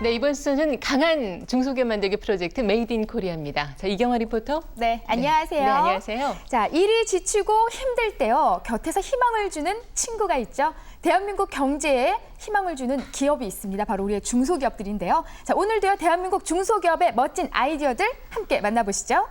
네, 이번 수전은 강한 중소기업 만들기 프로젝트 메이드 인 코리아입니다. 자, 이경화 리포터. 네, 안녕하세요. 네, 안녕하세요. 자, 일이 지치고 힘들 때요. 곁에서 희망을 주는 친구가 있죠. 대한민국 경제에 희망을 주는 기업이 있습니다. 바로 우리의 중소기업들인데요. 자, 오늘도요. 대한민국 중소기업의 멋진 아이디어들 함께 만나보시죠.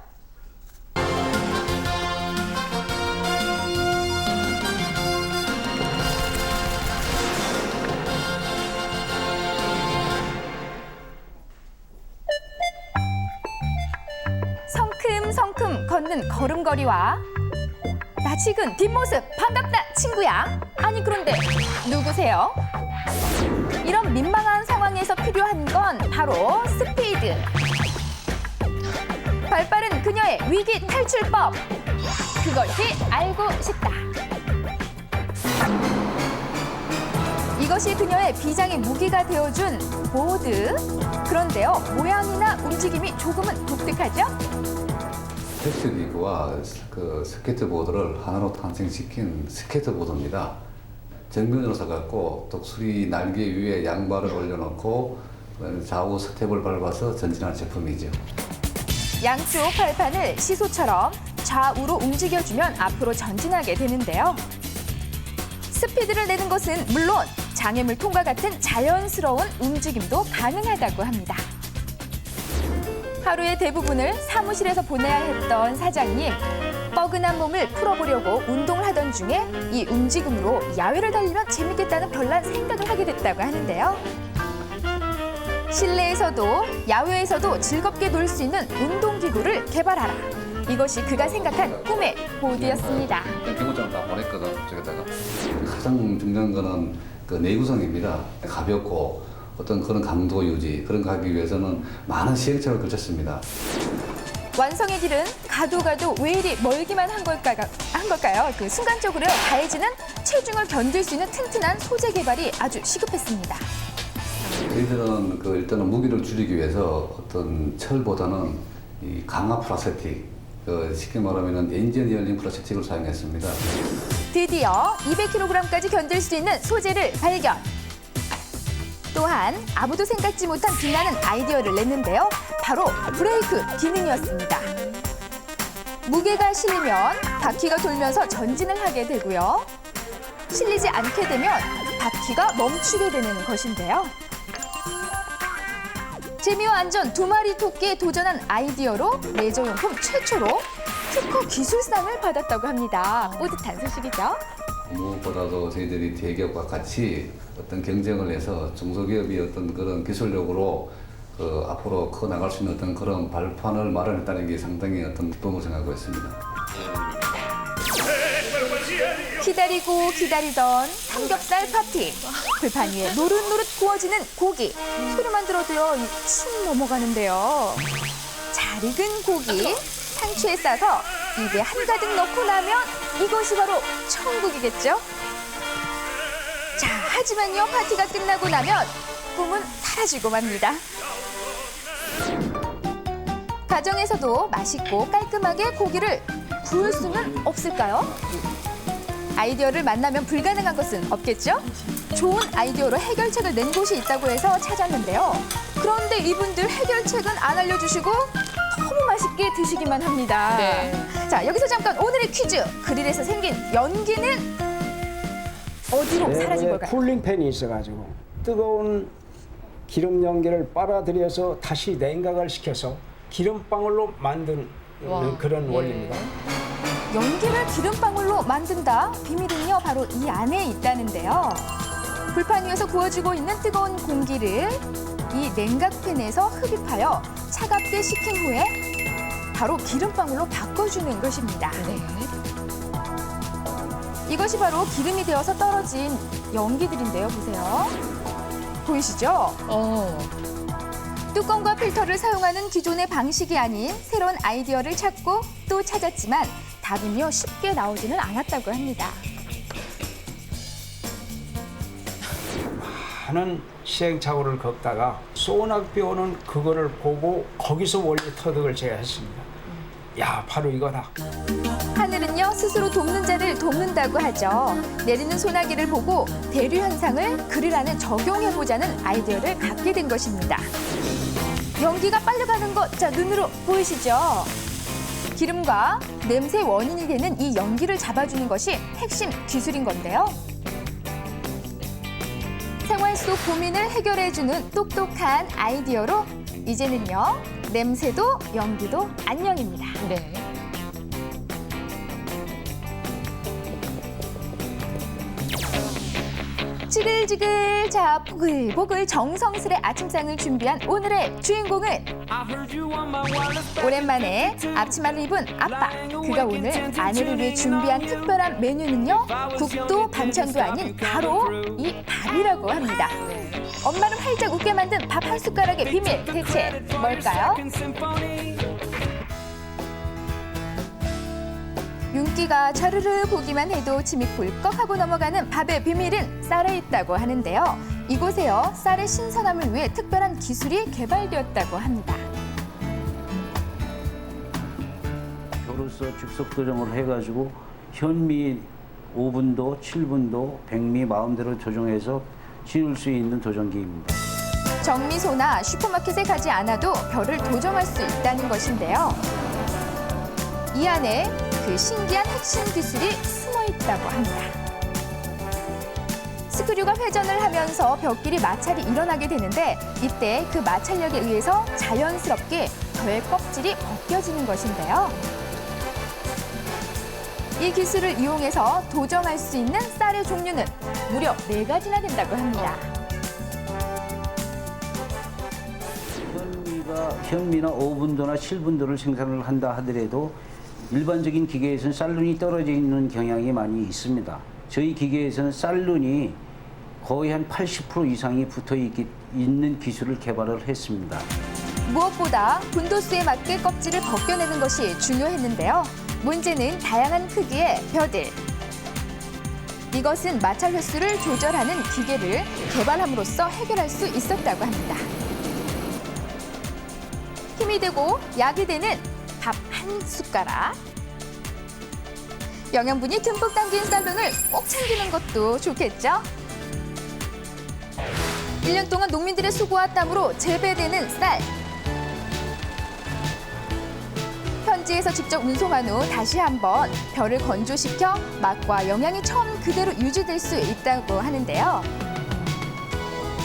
성큼성큼 걷는 걸음걸이와 낯익은 뒷모습 반갑다 친구야. 아니 그런데 누구세요? 이런 민망한 상황에서 필요한 건 바로 스피드. 발빠른 그녀의 위기 탈출법. 그것이 알고 싶다. 이것이 그녀의 비장의 무기가 되어준 보드. 그런데요, 모양이나 움직임이 조금은 독특하죠? 헬스기구와 그 스케이트보드를 하나로 탄생시킨 스케이트보드입니다. 정면으로 서갖고 독수리 날개 위에 양발을 올려놓고 좌우 스텝을 밟아서 전진하는 제품이죠. 양쪽 발판을 시소처럼 좌우로 움직여주면 앞으로 전진하게 되는데요. 스피드를 내는 것은 물론 장애물통과 같은 자연스러운 움직임도 가능하다고 합니다. 하루의 대부분을 사무실에서 보내야 했던 사장님. 뻐근한 몸을 풀어보려고 운동을 하던 중에 이 움직임으로 야외를 달리면 재밌겠다는 별난 생각을 하게 됐다고 하는데요. 실내에서도 야외에서도 즐겁게 놀 수 있는 운동기구를 개발하라. 이것이 그가 생각한 꿈의 보드였습니다. 경고장 다 보냈거든, 저기다가. 가장 중요한 거는 그 내구성입니다. 가볍고 어떤 그런 강도 유지, 그런 거 하기 위해서는 많은 시행착오를 거쳤습니다. 완성의 길은 가도 왜 이리 멀기만 한 걸까요? 그 순간적으로 가해지는 체중을 견딜 수 있는 튼튼한 소재 개발이 아주 시급했습니다. 저희들은 그 일단은 무게를 줄이기 위해서 어떤 철보다는 이 강화 플라스틱, 쉽게 말하면 엔지니어링 플라스틱을 사용했습니다. 드디어 200kg까지 견딜 수 있는 소재를 발견. 또한 아무도 생각지 못한 빛나는 아이디어를 냈는데요. 바로 브레이크 기능이었습니다. 무게가 실리면 바퀴가 돌면서 전진을 하게 되고요. 실리지 않게 되면 바퀴가 멈추게 되는 것인데요. 재미와 안전 두 마리 토끼에 도전한 아이디어로 레저용품 최초로 특허 기술상을 받았다고 합니다. 뿌듯한 소식이죠. 무엇보다도 저희들이 대기업과 같이 어떤 경쟁을 해서 중소기업이 어떤 그런 기술력으로 앞으로 커 나갈 수 있는 어떤 그런 발판을 마련했다는 게 상당히 어떤 기쁨을 생각하고 있습니다. 기다리고 기다리던 삼겹살 파티. 불판 위에 노릇노릇 구워지는 고기. 소리만 들어도요, 침 넘어가는데요. 잘 익은 고기 상추에 싸서 입에 한가득 넣고 나면 이것이 바로 천국이겠죠? 자, 하지만요, 파티가 끝나고 나면 꿈은 사라지고 맙니다. 가정에서도 맛있고 깔끔하게 고기를 구울 수는 없을까요? 아이디어를 만나면 불가능한 것은 없겠죠? 좋은 아이디어로 해결책을 낸 곳이 있다고 해서 찾았는데요. 그런데 이분들 해결책은 안 알려주시고 너무 맛있게 드시기만 합니다. 네. 자, 여기서 잠깐 오늘의 퀴즈. 그릴에서 생긴 연기는 어디로 사라진 걸까요? 쿨링팬이 있어가지고 뜨거운 기름 연기를 빨아들여서 다시 냉각을 시켜서 기름방울로 만드는 와, 그런 예. 원리입니다. 연기를 기름방울로 만든다. 비밀은요, 바로 이 안에 있다는데요. 불판 위에서 구워지고 있는 뜨거운 공기를 이 냉각팬에서 흡입하여 차갑게 식힌 후에 바로 기름방울로 바꿔주는 것입니다. 네. 이것이 바로 기름이 되어서 떨어진 연기들인데요. 보세요. 보이시죠? 뚜껑과 필터를 사용하는 기존의 방식이 아닌 새로운 아이디어를 찾고 또 찾았지만 답은요, 쉽게 나오지는 않았다고 합니다. 많은 시행착오를 겪다가 소낙비 오는 그거를 보고 거기서 원리 터득을 제가 했습니다. 야, 바로 이거다. 하늘은요 스스로 돕는 자를 돕는다고 하죠. 내리는 소나기를 보고 대류 현상을 글 안에 적용해보자는 아이디어를 갖게 된 것입니다. 연기가 빨려가는 것, 자 눈으로 보이시죠? 기름과 냄새 원인이 되는 이 연기를 잡아주는 것이 핵심 기술인 건데요. 생활 속 고민을 해결해주는 똑똑한 아이디어로 이제는요 냄새도 연기도 안녕입니다. 네. 지글지글 자 보글보글 정성스레 아침상을 준비한 오늘의 주인공은 오랜만에 앞치마를 입은 아빠. 그가 오늘 아내를 위해 준비한 특별한 메뉴는요 국도 반찬도 아닌 바로 이 밥이라고 합니다. 엄마를 활짝 웃게 만든 밥 한 숟가락의 비밀 대체 뭘까요? 윤기가 자르르 보기만 해도 침이 꿀꺽하고 넘어가는 밥의 비밀은 쌀에 있다고 하는데요. 이곳에요 쌀의 신선함을 위해 특별한 기술이 개발되었다고 합니다. 벼로서 즉석 도정을 해가지고 현미 5분도, 7분도, 백미 마음대로 조정해서 지을 수 있는 도정기입니다. 정미소나 슈퍼마켓에 가지 않아도 벼를 도정할 수 있다는 것인데요. 이 안에 그 신기한 핵심 기술이 숨어 있다고 합니다. 스크류가 회전을 하면서 벼끼리 마찰이 일어나게 되는데 이때 그 마찰력에 의해서 자연스럽게 벼의 껍질이 벗겨지는 것인데요. 이 기술을 이용해서 도정할 수 있는 쌀의 종류는 무려 4가지나 된다고 합니다. 현미나 5분도나 7분도를 생산을 한다 하더라도 일반적인 기계에서는 쌀눈이 떨어져 있는 경향이 많이 있습니다. 저희 기계에서는 쌀눈이 거의 한 80% 이상이 붙어 있는 기술을 개발을 했습니다. 무엇보다 분도수에 맞게 껍질을 벗겨내는 것이 중요했는데요. 문제는 다양한 크기의 벼들. 이것은 마찰 횟수를 조절하는 기계를 개발함으로써 해결할 수 있었다고 합니다. 힘이 되고 약이 되는 밥 한 숟가락. 영양분이 듬뿍 담긴 쌀lun을 꼭 챙기는 것도 좋겠죠? 1년 동안 농민들의 수고와 땀으로 재배되는 쌀. 현지에서 직접 운송한 후 다시 한번 벼를 건조시켜 맛과 영양이 처음 그대로 유지될 수 있다고 하는데요.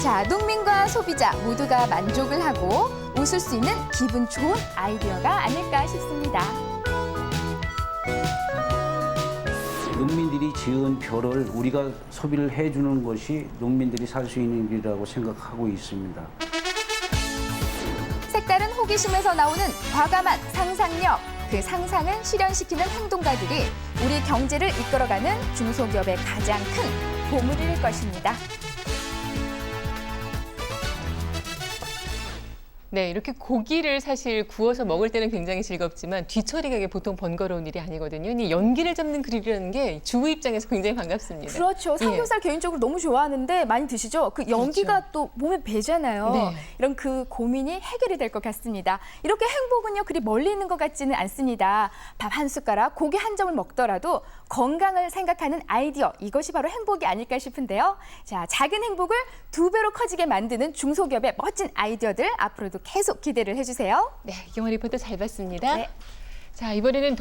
자, 농민과 소비자 모두가 만족을 하고 웃을 수 있는 기분 좋은 아이디어가 아닐까 싶습니다. 농민들이 지은 벼를 우리가 소비를 해주는 것이 농민들이 살 수 있는 일이라고 생각하고 있습니다. 색다른 호기심에서 나오는 과감한 상상력, 그 상상을 실현시키는 행동가들이 우리 경제를 이끌어가는 중소기업의 가장 큰 보물일 것입니다. 네, 이렇게 고기를 사실 구워서 먹을 때는 굉장히 즐겁지만 뒤처리가 이게 보통 번거로운 일이 아니거든요. 이 연기를 잡는 그릴이라는 게 주부 입장에서 굉장히 반갑습니다. 그렇죠. 삼겹살 개인적으로 너무 좋아하는데 많이 드시죠? 그 연기가 그렇죠. 또 몸에 배잖아요. 네. 이런 그 고민이 해결이 될 것 같습니다. 이렇게 행복은요, 그리 멀리 있는 것 같지는 않습니다. 밥 한 숟가락, 고기 한 점을 먹더라도 건강을 생각하는 아이디어, 이것이 바로 행복이 아닐까 싶은데요. 자, 작은 행복을 2배로 커지게 만드는 중소기업의 멋진 아이디어들 앞으로도 계속 기대를 해주세요. 네, 이경화 리포터 잘 봤습니다. 네. 자, 이번에는